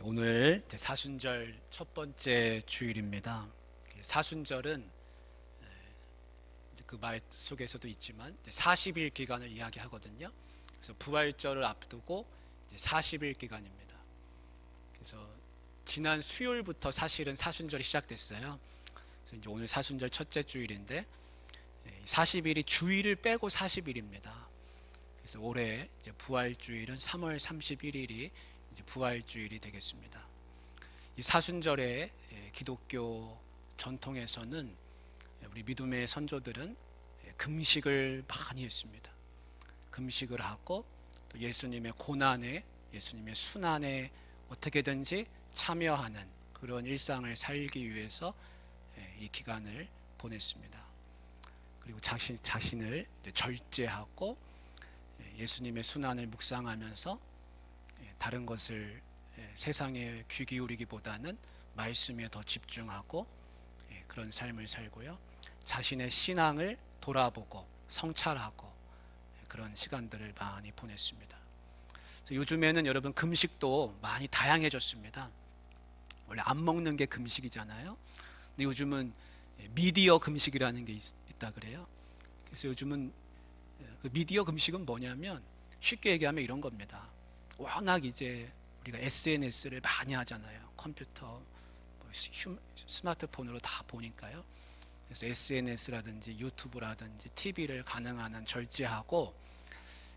오늘 사순절 첫 번째 주일입니다. 사순절은 그 말 속에서도 있지만 40일 기간을 이야기하거든요. 그래서 부활절을 앞두고 40일 기간입니다. 그래서 지난 수요일부터 사실은 사순절이 시작됐어요. 그래서 이제 오늘 사순절 첫째 주일인데 40일이 주일을 빼고 40일입니다. 그래서 올해 이제 부활주일은 3월 31일이 이제 부활주일이 되겠습니다. 이 사순절에 기독교 전통에서는 우리 믿음의 선조들은 금식을 많이 했습니다. 금식을 하고 또 예수님의 고난에, 예수님의 순환에 어떻게든지 참여하는 그런 일상을 살기 위해서 이 기간을 보냈습니다. 그리고 자신을 절제하고 예수님의 순환을 묵상하면서 다른 것을 세상에 귀 기울이기보다는 말씀에 더 집중하고 그런 삶을 살고요. 자신의 신앙을 돌아보고 성찰하고 그런 시간들을 많이 보냈습니다. 요즘에는 여러분 금식도 많이 다양해졌습니다. 원래 안 먹는 게 금식이잖아요. 근데 요즘은 미디어 금식이라는 게 있다 그래요. 그래서 요즘은 그 미디어 금식은 뭐냐면 쉽게 얘기하면 이런 겁니다. 워낙 이제 우리가 SNS를 많이 하잖아요. 컴퓨터, 스마트폰으로 다 보니까요. 그래서 SNS라든지 유튜브라든지 TV를 가능한 한 절제하고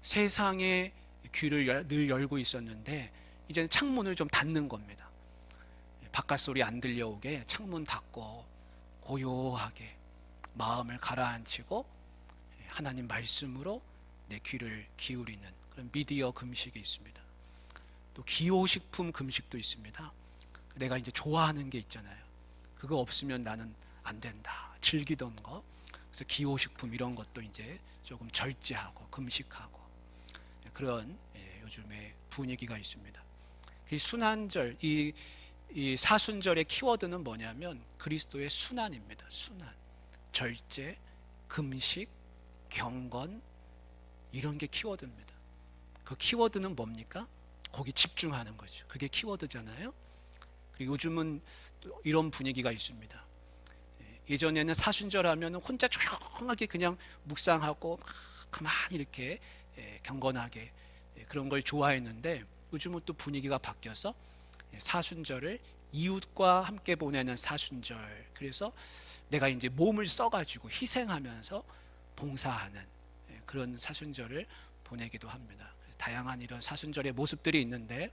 세상에 귀를 늘 열고 있었는데 이제는 창문을 좀 닫는 겁니다. 바깥 소리 안 들려오게 창문 닫고 고요하게 마음을 가라앉히고 하나님 말씀으로 내 귀를 기울이는 그런 미디어 금식이 있습니다. 또 기호식품 금식도 있습니다. 내가 이제 좋아하는 게 있잖아요. 그거 없으면 나는 안 된다. 즐기던 거. 그래서 기호식품 이런 것도 이제 조금 절제하고 금식하고 그런 요즘에 분위기가 있습니다. 이 순환절, 이 사순절의 키워드는 뭐냐면 그리스도의 순환입니다. 순환, 절제, 금식, 경건 이런 게 키워드입니다. 그 키워드는 뭡니까? 거기 집중하는 거죠. 그게 키워드잖아요. 그리고 요즘은 또 이런 분위기가 있습니다. 예전에는 사순절 하면 혼자 조용하게 그냥 묵상하고 막 가만히 이렇게 경건하게 그런 걸 좋아했는데 요즘은 또 분위기가 바뀌어서 사순절을 이웃과 함께 보내는 사순절. 그래서 내가 이제 몸을 써가지고 희생하면서 봉사하는 그런 사순절을 보내기도 합니다. 다양한 이런 사순절의 모습들이 있는데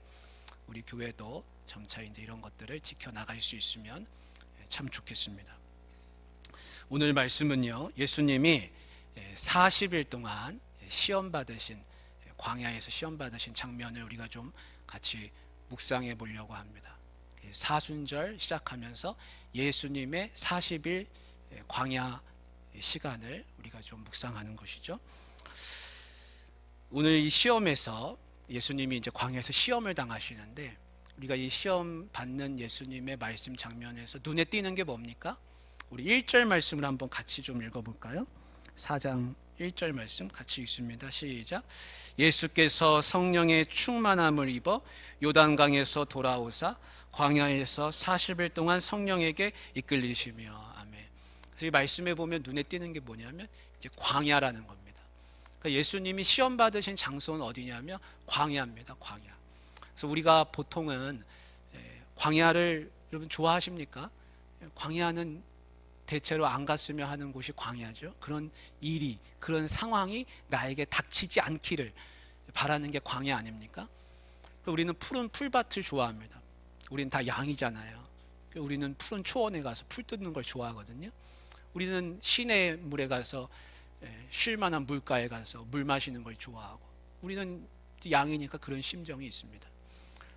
우리 교회도 점차 이제 이런 것들을 지켜나갈 수 있으면 참 좋겠습니다. 오늘 말씀은요, 예수님이 40일 동안 시험 받으신, 광야에서 시험 받으신 장면을 우리가 좀 같이 묵상해 보려고 합니다. 사순절 시작하면서 예수님의 40일 광야 시간을 우리가 좀 묵상하는 것이죠. 오늘 이 시험에서 예수님이 이제 광야에서 시험을 당하시는데 우리가 이 시험 받는 예수님의 말씀 장면에서 눈에 띄는 게 뭡니까? 우리 1절 말씀을 한번 같이 좀 읽어볼까요? 4장 1절 말씀 같이 읽습니다. 시작. 예수께서 성령의 충만함을 입어 요단강에서 돌아오사 광야에서 40일 동안 성령에게 이끌리시며. 아멘. 그래서 이 말씀에 보면 눈에 띄는 게 뭐냐면 이제 광야라는 겁니다. 그러니까 예수님이 시험 받으신 장소는 어디냐면 광야입니다. 광야. 그래서 우리가 보통은 광야를 여러분 좋아하십니까? 광야는 대체로 안 갔으면 하는 곳이 광야죠. 그런 일이, 그런 상황이 나에게 닥치지 않기를 바라는 게 광야 아닙니까? 우리는 푸른 풀밭을 좋아합니다. 우리는 다 양이잖아요. 우리는 푸른 초원에 가서 풀 뜯는 걸 좋아하거든요. 우리는 시내 물에 가서 쉴 만한 물가에 가서 물 마시는 걸 좋아하고 우리는 양이니까 그런 심정이 있습니다.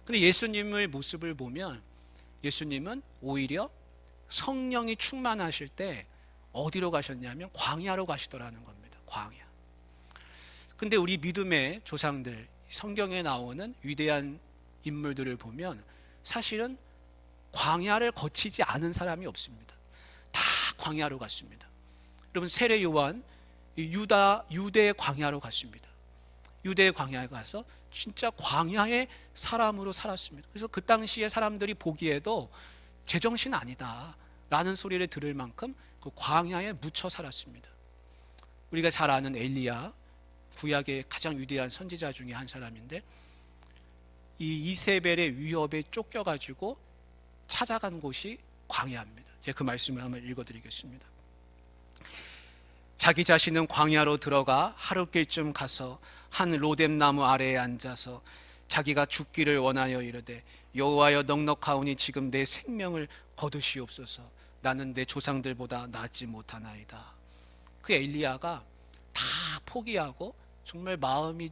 근데 예수님의 모습을 보면 예수님은 오히려 성령이 충만하실 때 어디로 가셨냐면 광야로 가시더라는 겁니다. 광야. 근데 우리 믿음의 조상들, 성경에 나오는 위대한 인물들을 보면 사실은 광야를 거치지 않은 사람이 없습니다. 다 광야로 갔습니다. 여러분 세례 요한 유대의 광야로 갔습니다. 유대 광야에 가서 진짜 광야의 사람으로 살았습니다. 그래서 그 당시에 사람들이 보기에도 제정신 아니다 라는 소리를 들을 만큼 그 광야에 묻혀 살았습니다. 우리가 잘 아는 엘리야, 구약의 가장 위대한 선지자 중에 한 사람인데, 이 이세벨의 위협에 쫓겨가지고 찾아간 곳이 광야입니다. 제가 그 말씀을 한번 읽어드리겠습니다. 자기 자신은 광야로 들어가 하룻길쯤 가서 한 로뎀나무 아래에 앉아서 자기가 죽기를 원하여 이르되, 여호와여 넉넉하오니 지금 내 생명을 거두시옵소서. 나는 내 조상들보다 낫지 못하나이다. 그 엘리야가 다 포기하고 정말 마음이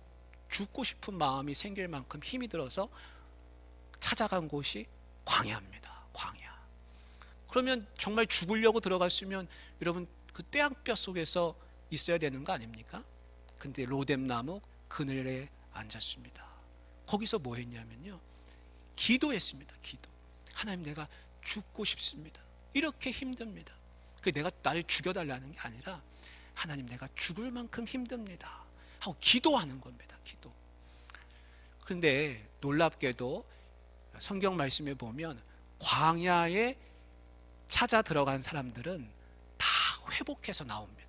죽고 싶은 마음이 생길 만큼 힘이 들어서 찾아간 곳이 광야입니다. 광야. 그러면 정말 죽으려고 들어갔으면 여러분 그 뙤약볕 속에서 있어야 되는 거 아닙니까? 근데 로뎀나무 그늘에 앉았습니다. 거기서 뭐 했냐면요, 기도했습니다. 기도. 하나님, 내가 죽고 싶습니다. 이렇게 힘듭니다. 그 내가 나를 죽여달라는 게 아니라, 하나님, 내가 죽을 만큼 힘듭니다 하고 기도하는 겁니다. 기도. 그런데 놀랍게도 성경 말씀에 보면 광야에 찾아 들어간 사람들은 다 회복해서 나옵니다.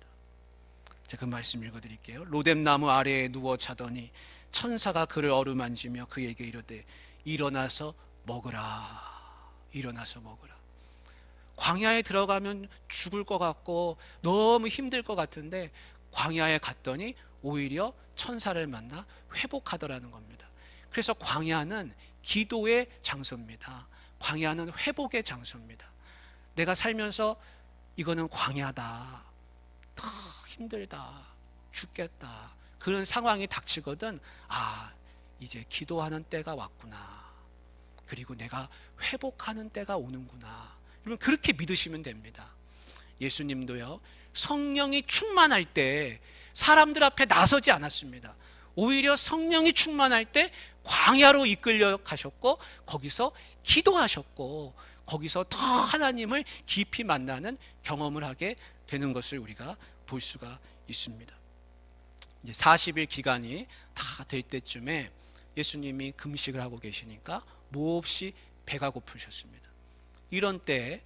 제가 그 말씀 읽어드릴게요. 로뎀나무 아래에 누워 자더니 천사가 그를 어루만지며 그에게 이르되, 일어나서 먹으라. 일어나서 먹으라. 광야에 들어가면 죽을 것 같고 너무 힘들 것 같은데 광야에 갔더니 오히려 천사를 만나 회복하더라는 겁니다. 그래서 광야는 기도의 장소입니다. 광야는 회복의 장소입니다. 내가 살면서 이거는 광야다, 힘들다, 죽겠다, 그런 상황이 닥치거든, 아, 이제 기도하는 때가 왔구나, 그리고 내가 회복하는 때가 오는구나, 여러분 그렇게 믿으시면 됩니다. 예수님도요, 성령이 충만할 때 사람들 앞에 나서지 않았습니다. 오히려 성령이 충만할 때 광야로 이끌려 가셨고, 거기서 기도하셨고, 거기서 더 하나님을 깊이 만나는 경험을 하게 되는 것을 우리가 볼 수가 있습니다. 이제 40일 기간이 다 될 때쯤에 예수님이 금식을 하고 계시니까 몹시 배가 고프셨습니다. 이런 때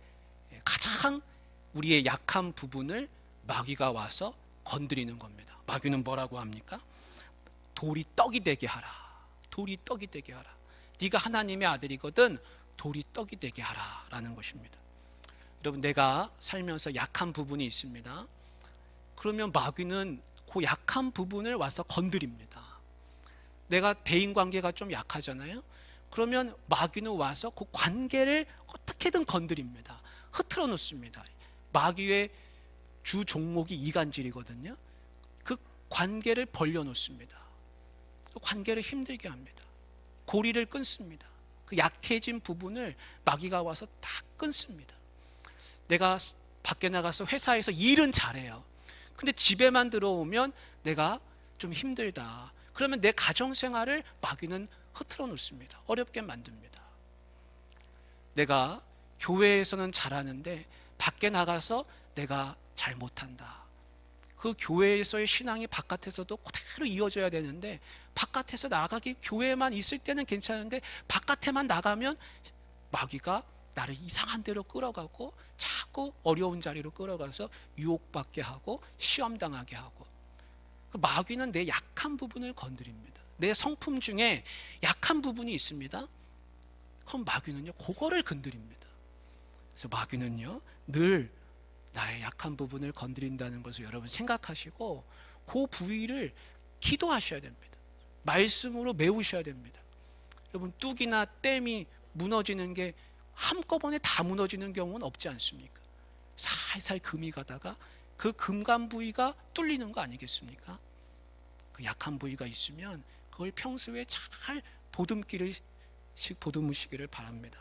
가장 우리의 약한 부분을 마귀가 와서 건드리는 겁니다. 마귀는 뭐라고 합니까? 돌이 떡이 되게 하라. 돌이 떡이 되게 하라. 네가 하나님의 아들이거든 돌이 떡이 되게 하라 라는 것입니다. 여러분, 내가 살면서 약한 부분이 있습니다. 그러면 마귀는 그 약한 부분을 와서 건드립니다. 내가 대인관계가 좀 약하잖아요. 그러면 마귀는 와서 그 관계를 어떻게든 건드립니다. 흐트러 놓습니다. 마귀의 주 종목이 이간질이거든요. 그 관계를 벌려놓습니다. 그 관계를 힘들게 합니다. 고리를 끊습니다. 그 약해진 부분을 마귀가 와서 다 끊습니다. 내가 밖에 나가서 회사에서 일은 잘해요. 근데 집에만 들어오면 내가 좀 힘들다. 그러면 내 가정생활을 마귀는 흐트러 놓습니다. 어렵게 만듭니다. 내가 교회에서는 잘하는데 밖에 나가서 내가 잘 못한다. 그 교회에서의 신앙이 바깥에서도 그대로 이어져야 되는데, 바깥에서 나가기, 교회에만 있을 때는 괜찮은데 바깥에만 나가면 마귀가 나를 이상한 데로 끌어가고 자꾸 어려운 자리로 끌어가서 유혹받게 하고 시험당하게 하고, 그 마귀는 내 약한 부분을 건드립니다. 내 성품 중에 약한 부분이 있습니다. 그럼 마귀는요, 그거를 건드립니다. 그래서 마귀는요, 늘 나의 약한 부분을 건드린다는 것을 여러분 생각하시고 그 부위를 기도하셔야 됩니다. 말씀으로 메우셔야 됩니다. 여러분, 뚝이나 댐이 무너지는 게 한꺼번에 다 무너지는 경우는 없지 않습니까? 살살 금이 가다가 그 금간 부위가 뚫리는 거 아니겠습니까? 그 약한 부위가 있으면 그걸 평소에 잘 보듬으시기를 바랍니다.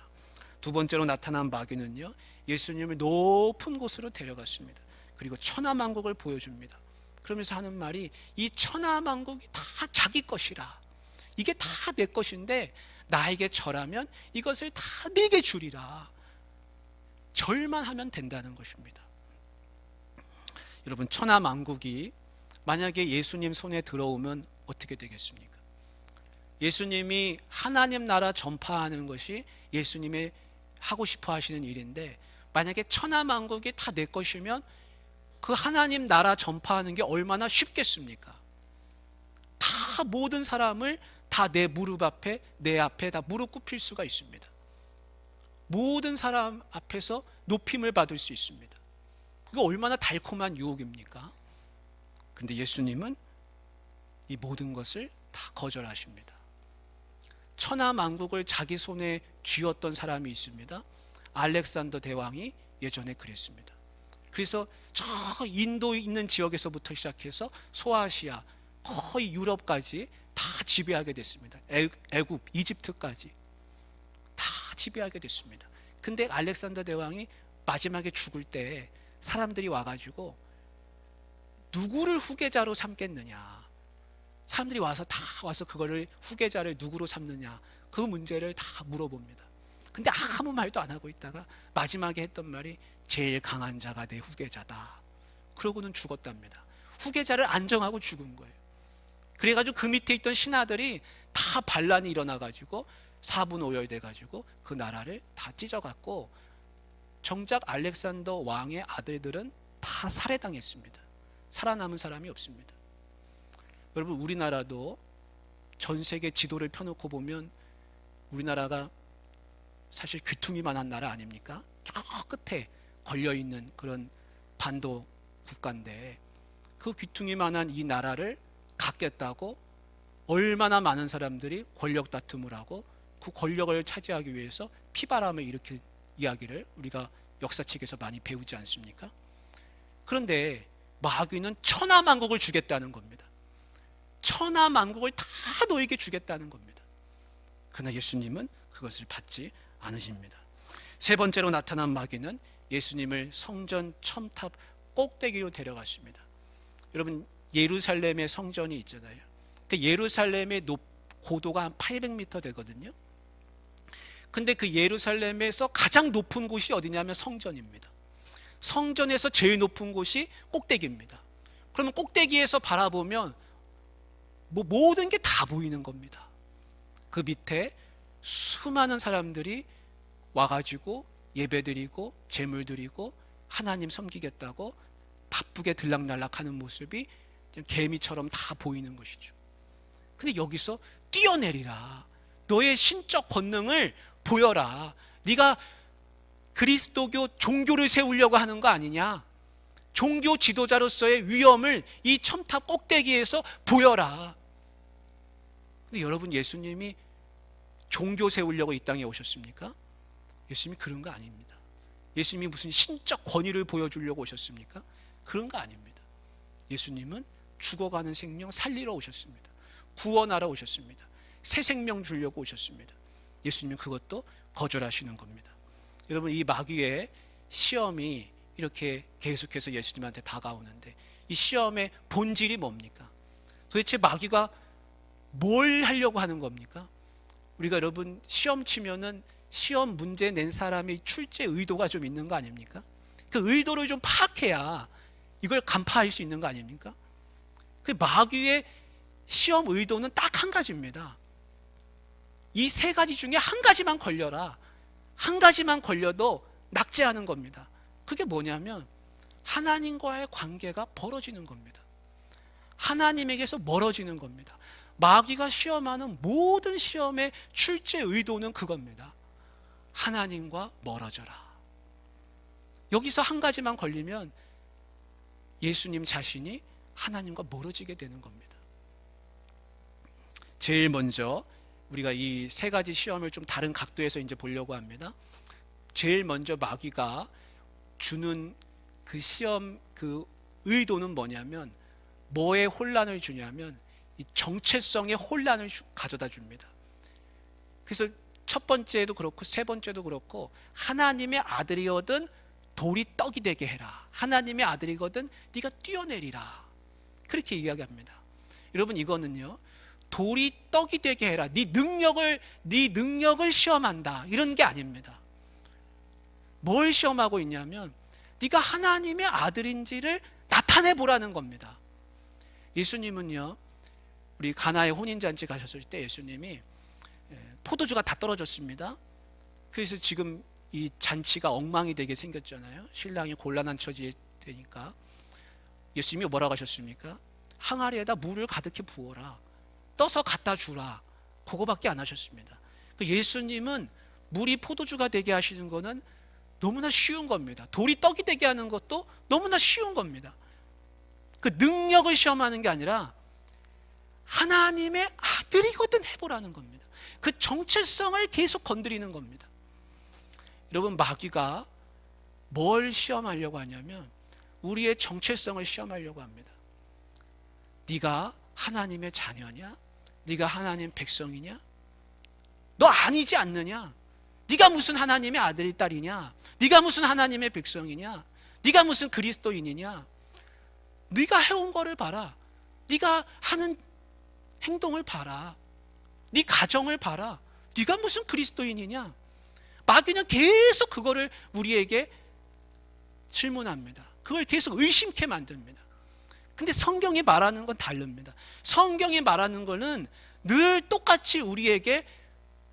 두 번째로 나타난 마귀는요, 예수님을 높은 곳으로 데려갔습니다. 그리고 천하만국을 보여줍니다. 그러면서 하는 말이, 이 천하만국이 다 자기 것이라, 이게 다 내 것인데 나에게 절하면 이것을 다 네게 주리라. 절만 하면 된다는 것입니다. 여러분, 천하만국이 만약에 예수님 손에 들어오면 어떻게 되겠습니까? 예수님이 하나님 나라 전파하는 것이 예수님의 하고 싶어 하시는 일인데, 만약에 천하만국이 다 내 것이면 그 하나님 나라 전파하는 게 얼마나 쉽겠습니까? 다 모든 사람을 다 내 무릎 앞에, 내 앞에 다 무릎 꿇힐 수가 있습니다. 모든 사람 앞에서 높임을 받을 수 있습니다. 그게 얼마나 달콤한 유혹입니까? 근데 예수님은 이 모든 것을 다 거절하십니다. 천하만국을 자기 손에 쥐었던 사람이 있습니다. 알렉산더 대왕이 예전에 그랬습니다. 그래서 저 인도 있는 지역에서부터 시작해서 소아시아, 거의 유럽까지 다 지배하게 됐습니다. 애굽, 이집트까지 다 지배하게 됐습니다. 근데 알렉산더 대왕이 마지막에 죽을 때 사람들이 와가지고 누구를 후계자로 삼겠느냐, 사람들이 와서 다 와서 그거를 후계자를 누구로 삼느냐, 그 문제를 다 물어봅니다. 근데 아무 말도 안 하고 있다가 마지막에 했던 말이 제일 강한 자가 내 후계자다. 그러고는 죽었답니다. 후계자를 안정하고 죽은 거예요. 그래가지고 그 밑에 있던 신하들이 다 반란이 일어나가지고 사분오열돼가지고 그 나라를 다 찢어갔고, 정작 알렉산더 왕의 아들들은 다 살해당했습니다. 살아남은 사람이 없습니다. 여러분, 우리나라도 전 세계 지도를 펴놓고 보면 우리나라가 사실 귀퉁이만한 나라 아닙니까? 저 끝에 걸려있는 그런 반도 국가인데, 그 귀퉁이만한 이 나라를 갖겠다고 얼마나 많은 사람들이 권력 다툼을 하고 그 권력을 차지하기 위해서 피바람을 일으킨 이야기를 우리가 역사책에서 많이 배우지 않습니까? 그런데 마귀는 천하만국을 주겠다는 겁니다. 천하만국을 다 너에게 주겠다는 겁니다. 그러나 예수님은 그것을 받지 않으십니다. 세 번째로 나타난 마귀는 예수님을 성전 첨탑 꼭대기로 데려갔습니다. 여러분, 예루살렘의 성전이 있잖아요. 그 예루살렘의 고도가 한 800m 되거든요. 근데 그 예루살렘에서 가장 높은 곳이 어디냐면 성전입니다. 성전에서 제일 높은 곳이 꼭대기입니다. 그러면 꼭대기에서 바라보면 모든 게 다 보이는 겁니다. 그 밑에 수많은 사람들이 와가지고 예배드리고 제물드리고 하나님 섬기겠다고 바쁘게 들락날락하는 모습이 개미처럼 다 보이는 것이죠. 근데 여기서 뛰어내리라, 너의 신적 권능을 보여라, 네가 그리스도교 종교를 세우려고 하는 거 아니냐, 종교 지도자로서의 위엄을 이 첨탑 꼭대기에서 보여라. 근데 여러분, 예수님이 종교 세우려고 이 땅에 오셨습니까? 예수님이 그런 거 아닙니다. 예수님이 무슨 신적 권위를 보여주려고 오셨습니까? 그런 거 아닙니다. 예수님은 죽어가는 생명 살리러 오셨습니다. 구원하러 오셨습니다. 새 생명 주려고 오셨습니다. 예수님은 그것도 거절하시는 겁니다. 여러분, 이 마귀의 시험이 이렇게 계속해서 예수님한테 다가오는데, 이 시험의 본질이 뭡니까? 도대체 마귀가 뭘 하려고 하는 겁니까? 우리가 여러분 시험 치면은 시험 문제 낸 사람이 출제 의도가 좀 있는 거 아닙니까? 그 의도를 좀 파악해야 이걸 간파할 수 있는 거 아닙니까? 그 마귀의 시험 의도는 딱 한 가지입니다. 이 세 가지 중에 한 가지만 걸려라. 한 가지만 걸려도 낙제하는 겁니다. 그게 뭐냐면 하나님과의 관계가 벌어지는 겁니다. 하나님에게서 멀어지는 겁니다. 마귀가 시험하는 모든 시험의 출제 의도는 그겁니다. 하나님과 멀어져라. 여기서 한 가지만 걸리면 예수님 자신이 하나님과 멀어지게 되는 겁니다. 제일 먼저 우리가 이 세 가지 시험을 좀 다른 각도에서 이제 보려고 합니다. 제일 먼저 마귀가 주는 그 시험 그 의도는 뭐냐면, 뭐에 혼란을 주냐면 이 정체성의 혼란을 가져다 줍니다. 그래서 첫 번째도 그렇고 세 번째도 그렇고, 하나님의 아들이거든 돌이 떡이 되게 해라, 하나님의 아들이거든 네가 뛰어내리라, 그렇게 이야기합니다. 여러분, 이거는요, 돌이 떡이 되게 해라, 네 능력을 시험한다, 이런 게 아닙니다. 뭘 시험하고 있냐면 네가 하나님의 아들인지를 나타내 보라는 겁니다. 예수님은요, 우리 가나의 혼인잔치 가셨을 때 예수님이 포도주가 다 떨어졌습니다. 그래서 지금 이 잔치가 엉망이 되게 생겼잖아요. 신랑이 곤란한 처지에 되니까 예수님이 뭐라고 하셨습니까? 항아리에다 물을 가득히 부어라, 떠서 갖다 주라, 그거밖에 안 하셨습니다. 예수님은 물이 포도주가 되게 하시는 거는 너무나 쉬운 겁니다. 돌이 떡이 되게 하는 것도 너무나 쉬운 겁니다. 그 능력을 시험하는 게 아니라 하나님의 아들이거든 해보라는 겁니다. 그 정체성을 계속 건드리는 겁니다. 여러분, 마귀가 뭘 시험하려고 하냐면 우리의 정체성을 시험하려고 합니다. 네가 하나님의 자녀냐? 네가 하나님 백성이냐? 너 아니지 않느냐? 네가 무슨 하나님의 아들 딸이냐? 네가 무슨 하나님의 백성이냐? 네가 무슨 그리스도인이냐? 네가 해온 거를 봐라. 네가 하는 행동을 봐라. 네 가정을 봐라. 네가 무슨 그리스도인이냐? 마귀는 계속 그거를 우리에게 질문합니다. 그걸 계속 의심케 만듭니다. 근데 성경이 말하는 건 다릅니다. 성경이 말하는 거는 늘 똑같이 우리에게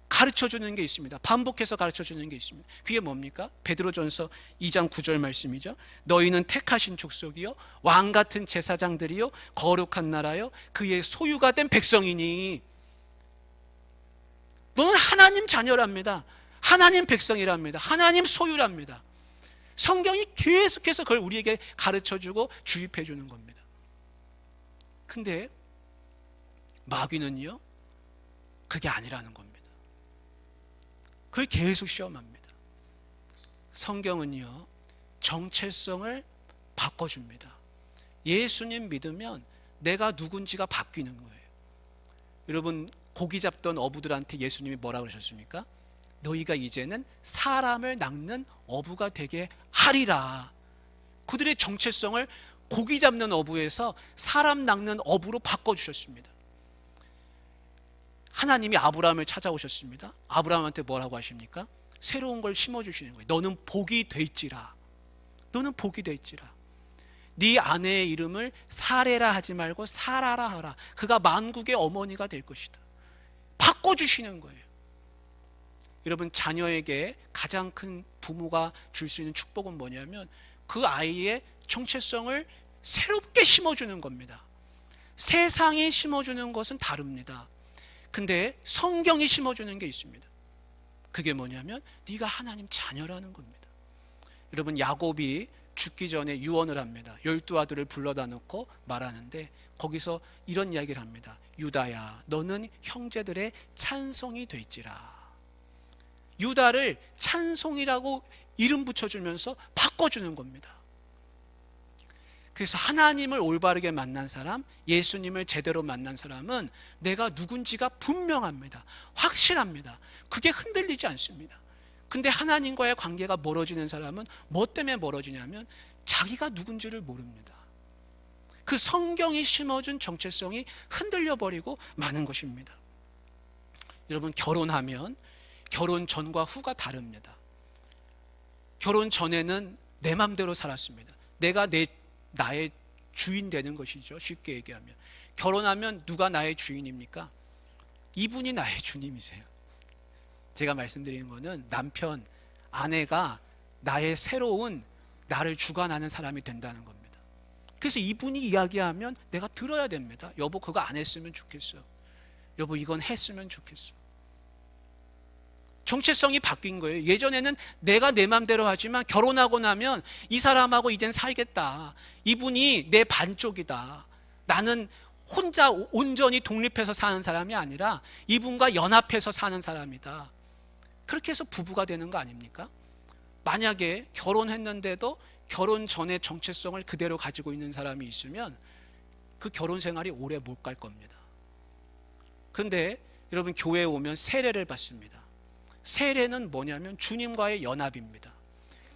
가르쳐주는 게 있습니다. 반복해서 가르쳐주는 게 있습니다. 그게 뭡니까? 베드로전서 2장 9절 말씀이죠. 너희는 택하신 족속이요 왕같은 제사장들이요 거룩한 나라요 그의 소유가 된 백성이니. 너는 하나님 자녀랍니다. 하나님 백성이랍니다. 하나님 소유랍니다. 성경이 계속해서 그걸 우리에게 가르쳐주고 주입해주는 겁니다. 근데 마귀는요, 그게 아니라는 겁니다. 그걸 계속 시험합니다. 성경은요, 정체성을 바꿔줍니다. 예수님 믿으면 내가 누군지가 바뀌는 거예요. 여러분, 고기 잡던 어부들한테 예수님이 뭐라 그러셨습니까? 너희가 이제는 사람을 낚는 어부가 되게 하리라. 그들의 정체성을 고기 잡는 어부에서 사람 낚는 어부로 바꿔주셨습니다. 하나님이 아브라함을 찾아오셨습니다. 아브라함한테 뭐라고 하십니까? 새로운 걸 심어주시는 거예요. 너는 복이 될지라. 너는 복이 될지라. 네 아내의 이름을 사레라 하지 말고 사라라 하라. 그가 만국의 어머니가 될 것이다. 바꿔주시는 거예요. 여러분, 자녀에게 가장 큰 부모가 줄 수 있는 축복은 뭐냐면 그 아이의 정체성을 새롭게 심어주는 겁니다. 세상이 심어주는 것은 다릅니다. 근데 성경이 심어주는 게 있습니다. 그게 뭐냐면 네가 하나님 자녀라는 겁니다. 여러분, 야곱이 죽기 전에 유언을 합니다. 12 아들을 불러다 놓고 말하는데 거기서 이런 이야기를 합니다. 유다야, 너는 형제들의 찬송이 될지라. 유다를 찬송이라고 이름 붙여주면서 바꿔주는 겁니다. 그래서 하나님을 올바르게 만난 사람, 예수님을 제대로 만난 사람은 내가 누군지가 분명합니다. 확실합니다. 그게 흔들리지 않습니다. 근데 하나님과의 관계가 멀어지는 사람은 뭐 때문에 멀어지냐면 자기가 누군지를 모릅니다. 그 성경이 심어준 정체성이 흔들려버리고 마는 것입니다. 여러분, 결혼하면 결혼 전과 후가 다릅니다. 결혼 전에는 내 맘대로 살았습니다. 내가 나의 주인 되는 것이죠. 쉽게 얘기하면. 결혼하면 누가 나의 주인입니까? 이분이 나의 주님이세요. 제가 말씀드리는 거는 남편, 아내가 나의 새로운 나를 주관하는 사람이 된다는 겁니다. 그래서 이분이 이야기하면 내가 들어야 됩니다. 여보, 그거 안 했으면 좋겠어. 여보, 이건 했으면 좋겠어. 정체성이 바뀐 거예요. 예전에는 내가 내 맘대로 하지만 결혼하고 나면 이 사람하고 이젠 살겠다. 이분이 내 반쪽이다. 나는 혼자 온전히 독립해서 사는 사람이 아니라 이분과 연합해서 사는 사람이다. 그렇게 해서 부부가 되는 거 아닙니까? 만약에 결혼했는데도 결혼 전에 정체성을 그대로 가지고 있는 사람이 있으면 그 결혼 생활이 오래 못 갈 겁니다. 그런데 여러분, 교회에 오면 세례를 받습니다. 세례는 뭐냐면 주님과의 연합입니다.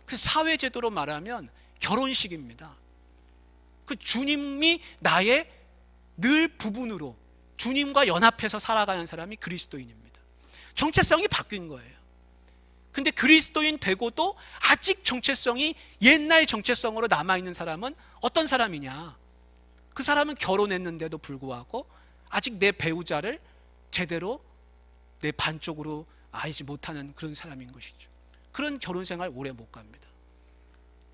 그 사회제도로 말하면 결혼식입니다. 그 주님이 나의 늘 부분으로 주님과 연합해서 살아가는 사람이 그리스도인입니다. 정체성이 바뀐 거예요. 근데 그리스도인 되고도 아직 정체성이 옛날 정체성으로 남아있는 사람은 어떤 사람이냐? 그 사람은 결혼했는데도 불구하고 아직 내 배우자를 제대로 내 반쪽으로 알지 못하는 그런 사람인 것이죠. 그런 결혼생활 오래 못 갑니다.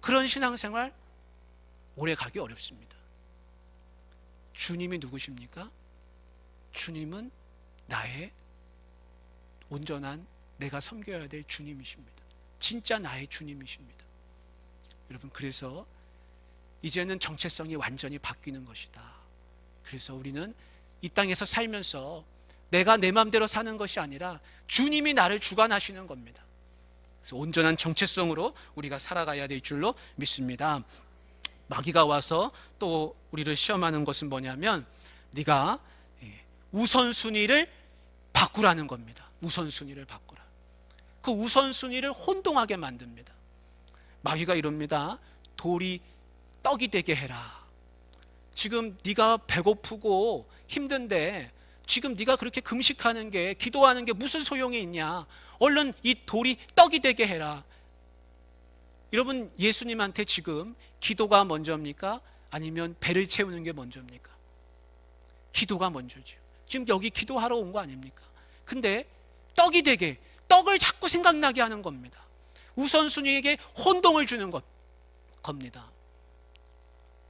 그런 신앙생활 오래 가기 어렵습니다. 주님이 누구십니까? 주님은 나의 온전한 내가 섬겨야 될 주님이십니다. 진짜 나의 주님이십니다. 여러분, 그래서 이제는 정체성이 완전히 바뀌는 것이다. 그래서 우리는 이 땅에서 살면서 내가 내 마음대로 사는 것이 아니라 주님이 나를 주관하시는 겁니다. 그래서 온전한 정체성으로 우리가 살아가야 될 줄로 믿습니다. 마귀가 와서 또 우리를 시험하는 것은 뭐냐면 네가 우선순위를 바꾸라는 겁니다. 우선순위를 바꾸라. 그 우선순위를 혼동하게 만듭니다. 마귀가 이럽니다. 돌이 떡이 되게 해라. 지금 네가 배고프고 힘든데 지금 네가 그렇게 금식하는 게, 기도하는 게 무슨 소용이 있냐. 얼른 이 돌이 떡이 되게 해라. 여러분, 예수님한테 지금 기도가 먼저입니까? 아니면 배를 채우는 게 먼저입니까? 기도가 먼저죠. 지금 여기 기도하러 온 거 아닙니까? 근데 떡이 되게, 떡을 자꾸 생각나게 하는 겁니다. 우선순위에게 혼동을 주는 겁니다.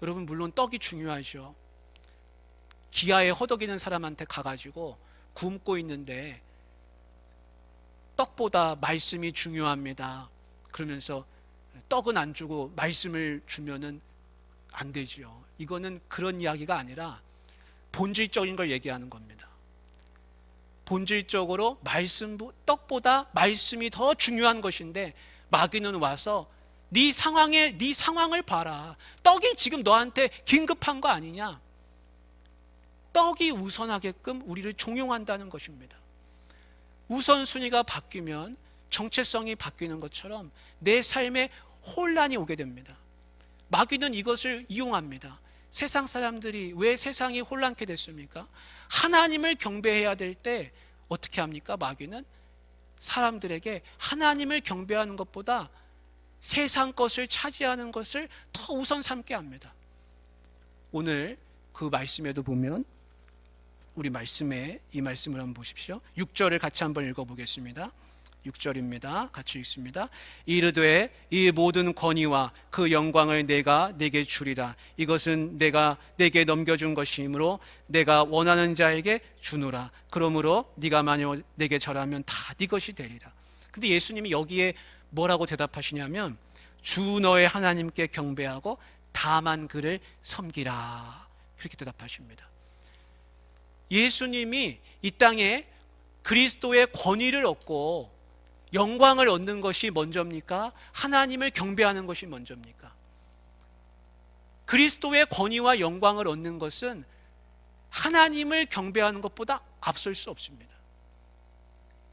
여러분, 물론 떡이 중요하죠. 기아에 허덕이는 사람한테 가가지고 굶고 있는데 떡보다 말씀이 중요합니다. 그러면서 떡은 안 주고 말씀을 주면은 안 되죠. 이거는 그런 이야기가 아니라 본질적인 걸 얘기하는 겁니다. 본질적으로 떡보다 말씀이 더 중요한 것인데 마귀는 와서 네 상황을 봐라. 떡이 지금 너한테 긴급한 거 아니냐? 떡이 우선하게끔 우리를 종용한다는 것입니다. 우선순위가 바뀌면 정체성이 바뀌는 것처럼 내 삶에 혼란이 오게 됩니다. 마귀는 이것을 이용합니다. 세상 사람들이 왜 세상이 혼란케 됐습니까? 하나님을 경배해야 될 때 어떻게 합니까? 마귀는 사람들에게 하나님을 경배하는 것보다 세상 것을 차지하는 것을 더 우선 삼게 합니다. 오늘 그 말씀에도 보면 우리 말씀에 이 말씀을 한번 보십시오. 6절을 같이 한번 읽어보겠습니다. 6절입니다. 같이 읽습니다. 이르되 이 모든 권위와 그 영광을 내가 네게 주리라. 이것은 내가 네게 넘겨준 것이므로 내가 원하는 자에게 주노라. 그러므로 네가 만일 내게 절하면 다 네 것이 되리라. 근데 예수님이 여기에 뭐라고 대답하시냐면 주 너의 하나님께 경배하고 다만 그를 섬기라. 그렇게 대답하십니다. 예수님이 이 땅에 그리스도의 권위를 얻고 영광을 얻는 것이 먼저입니까? 하나님을 경배하는 것이 먼저입니까? 그리스도의 권위와 영광을 얻는 것은 하나님을 경배하는 것보다 앞설 수 없습니다.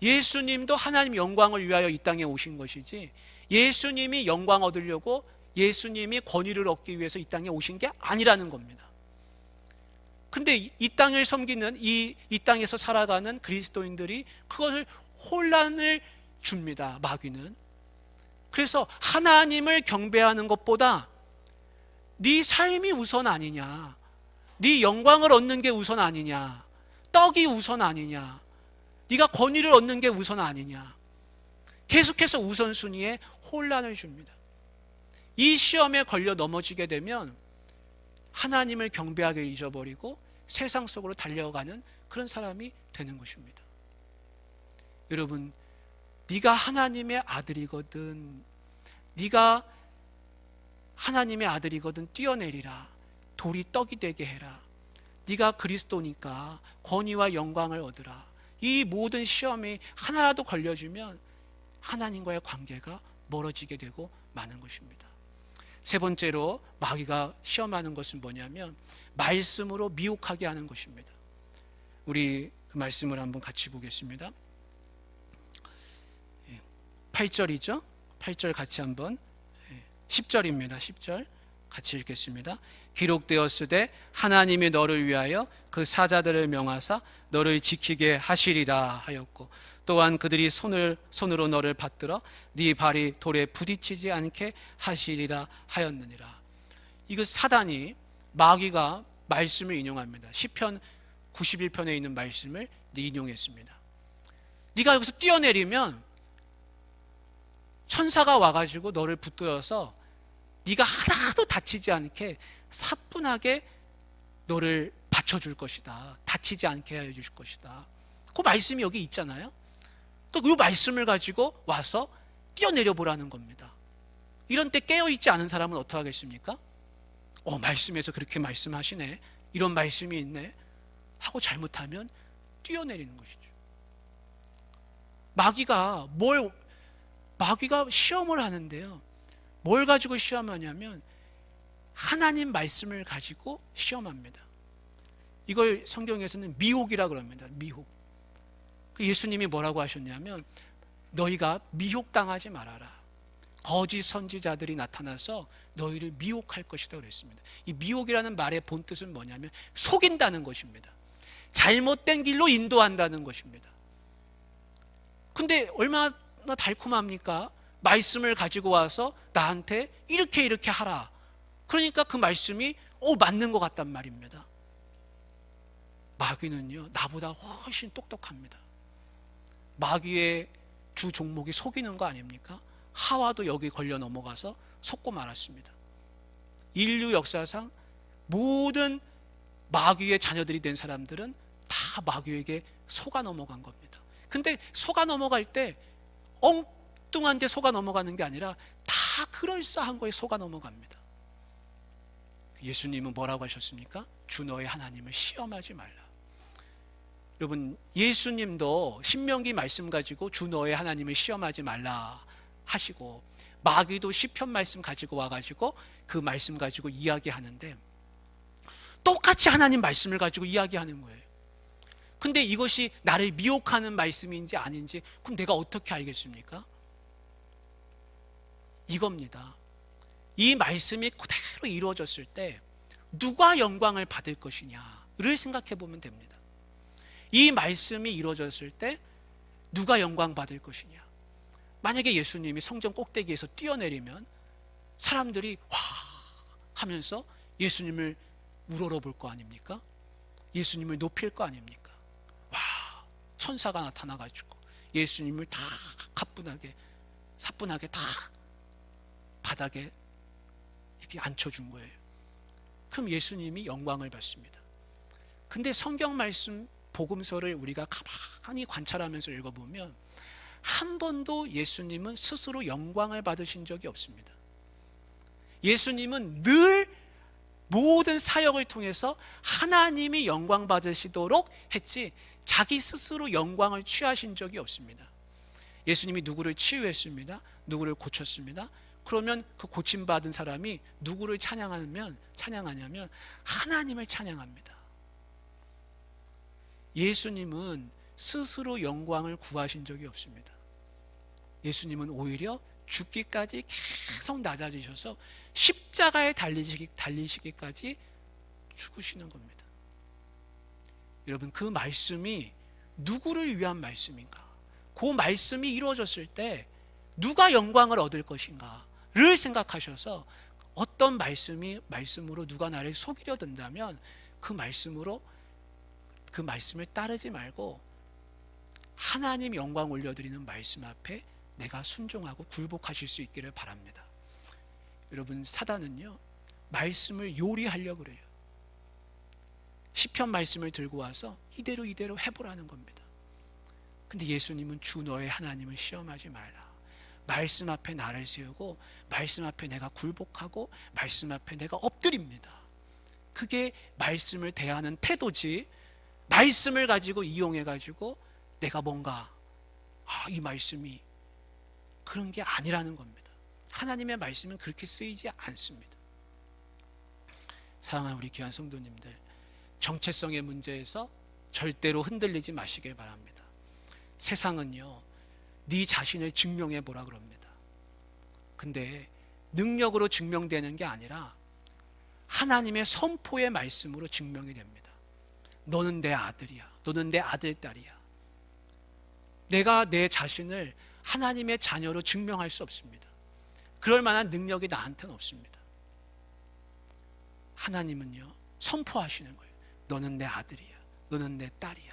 예수님도 하나님 영광을 위하여 이 땅에 오신 것이지 예수님이 영광 얻으려고 예수님이 권위를 얻기 위해서 이 땅에 오신 게 아니라는 겁니다. 근데 이 땅을 섬기는 이 땅에서 살아가는 그리스도인들이 그것을 혼란을 줍니다. 마귀는. 그래서 하나님을 경배하는 것보다 네 삶이 우선 아니냐, 네 영광을 얻는 게 우선 아니냐, 떡이 우선 아니냐, 네가 권위를 얻는 게 우선 아니냐, 계속해서 우선순위에 혼란을 줍니다. 이 시험에 걸려 넘어지게 되면 하나님을 경배하게 잊어버리고 세상 속으로 달려가는 그런 사람이 되는 것입니다. 여러분, 네가 하나님의 아들이거든, 네가 하나님의 아들이거든 뛰어내리라. 돌이 떡이 되게 해라. 네가 그리스도니까 권위와 영광을 얻으라. 이 모든 시험이 하나라도 걸려주면 하나님과의 관계가 멀어지게 되고 마는 것입니다. 세 번째로 마귀가 시험하는 것은 뭐냐면 말씀으로 미혹하게 하는 것입니다. 우리 그 말씀을 한번 같이 보겠습니다. 8절이죠. 8절 같이 한번, 10절입니다. 10절 같이 읽겠습니다. 기록되었으되 하나님이 너를 위하여 그 사자들을 명하사 너를 지키게 하시리라 하였고 또한 그들이 손으로 너를 받들어 네 발이 돌에 부딪히지 않게 하시리라 하였느니라. 이거 사단이, 마귀가 말씀을 인용합니다. 시편 91편에 있는 말씀을 인용했습니다. 네가 여기서 뛰어내리면 천사가 와가지고 너를 붙들어서 네가 하나도 다치지 않게 사뿐하게 너를 받쳐줄 것이다. 다치지 않게 해줄 것이다. 그 말씀이 여기 있잖아요. 그 말씀을 가지고 와서 뛰어내려 보라는 겁니다. 이런 때 깨어있지 않은 사람은 어떻게 하겠습니까? 말씀에서 그렇게 말씀하시네, 이런 말씀이 있네 하고 잘못하면 뛰어내리는 것이죠. 마귀가 시험을 하는데요, 뭘 가지고 시험하냐면 하나님 말씀을 가지고 시험합니다. 이걸 성경에서는 미혹이라 그럽니다. 미혹. 예수님이 뭐라고 하셨냐면 너희가 미혹당하지 말아라. 거짓 선지자들이 나타나서 너희를 미혹할 것이다 그랬습니다. 이 미혹이라는 말의 본뜻은 뭐냐면 속인다는 것입니다. 잘못된 길로 인도한다는 것입니다. 근데 얼마나 달콤합니까? 말씀을 가지고 와서 나한테 이렇게 하라. 그러니까 그 말씀이 맞는 것 같단 말입니다. 마귀는요, 나보다 훨씬 똑똑합니다. 마귀의 주 종목이 속이는 거 아닙니까? 하와도 여기 걸려 넘어가서 속고 말았습니다. 인류 역사상 모든 마귀의 자녀들이 된 사람들은 다 마귀에게 속아 넘어간 겁니다. 근데 속아 넘어갈 때 엉뚱한 데 속아 넘어가는 게 아니라 다 그럴싸한 거에 속아 넘어갑니다. 예수님은 뭐라고 하셨습니까? 주 너의 하나님을 시험하지 말라. 여러분, 예수님도 신명기 말씀 가지고 주 너의 하나님을 시험하지 말라 하시고, 마귀도 시편 말씀 가지고 와가지고 그 말씀 가지고 이야기하는데 똑같이 하나님 말씀을 가지고 이야기하는 거예요. 근데 이것이 나를 미혹하는 말씀인지 아닌지 그럼 내가 어떻게 알겠습니까? 이겁니다. 이 말씀이 그대로 이루어졌을 때 누가 영광을 받을 것이냐를 생각해 보면 됩니다. 이 말씀이 이루어졌을 때 누가 영광 받을 것이냐. 만약에 예수님이 성전 꼭대기에서 뛰어내리면 사람들이 와 하면서 예수님을 우러러 볼 거 아닙니까? 예수님을 높일 거 아닙니까? 와, 천사가 나타나가지고 예수님을 다 사뿐하게 다 바닥에 이렇게 앉혀준 거예요. 그럼 예수님이 영광을 받습니다. 근데 성경 말씀 복음서를 우리가 가만히 관찰하면서 읽어보면 한 번도 예수님은 스스로 영광을 받으신 적이 없습니다. 예수님은 늘 모든 사역을 통해서 하나님이 영광 받으시도록 했지 자기 스스로 영광을 취하신 적이 없습니다. 예수님이 누구를 치유했습니다. 누구를 고쳤습니다. 그러면 그 고침받은 사람이 누구를 찬양하냐면 하나님을 찬양합니다. 예수님은 스스로 영광을 구하신 적이 없습니다. 예수님은 오히려 죽기까지 계속 낮아지셔서 십자가에 달리시기까지 죽으시는 겁니다. 여러분, 그 말씀이 누구를 위한 말씀인가? 그 말씀이 이루어졌을 때 누가 영광을 얻을 것인가를 생각하셔서 어떤 말씀으로 누가 나를 속이려 든다면 그 말씀을 따르지 말고 하나님 영광 올려드리는 말씀 앞에 내가 순종하고 굴복하실 수 있기를 바랍니다. 여러분, 사단은요 말씀을 요리하려고 그래요. 시편 말씀을 들고 와서 이대로 해보라는 겁니다. 근데 예수님은 주 너의 하나님을 시험하지 말라. 말씀 앞에 나를 세우고 말씀 앞에 내가 굴복하고 말씀 앞에 내가 엎드립니다. 그게 말씀을 대하는 태도지, 말씀을 가지고 이용해가지고 내가 뭔가 이 말씀이 그런 게 아니라는 겁니다. 하나님의 말씀은 그렇게 쓰이지 않습니다. 사랑하는 우리 귀한 성도님들, 정체성의 문제에서 절대로 흔들리지 마시길 바랍니다. 세상은요 네 자신을 증명해 보라 그럽니다. 근데 능력으로 증명되는 게 아니라 하나님의 선포의 말씀으로 증명이 됩니다. 너는 내 아들이야. 너는 내 아들딸이야. 내가 내 자신을 하나님의 자녀로 증명할 수 없습니다. 그럴 만한 능력이 나한테는 없습니다. 하나님은요 선포하시는 거예요. 너는 내 아들이야. 너는 내 딸이야.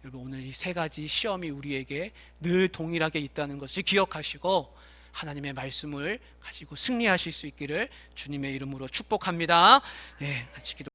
여러분, 오늘 이 세 가지 시험이 우리에게 늘 동일하게 있다는 것을 기억하시고 하나님의 말씀을 가지고 승리하실 수 있기를 주님의 이름으로 축복합니다. 같이 기도.